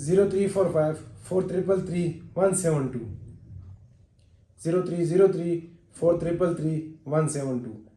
034543333172 030343333172.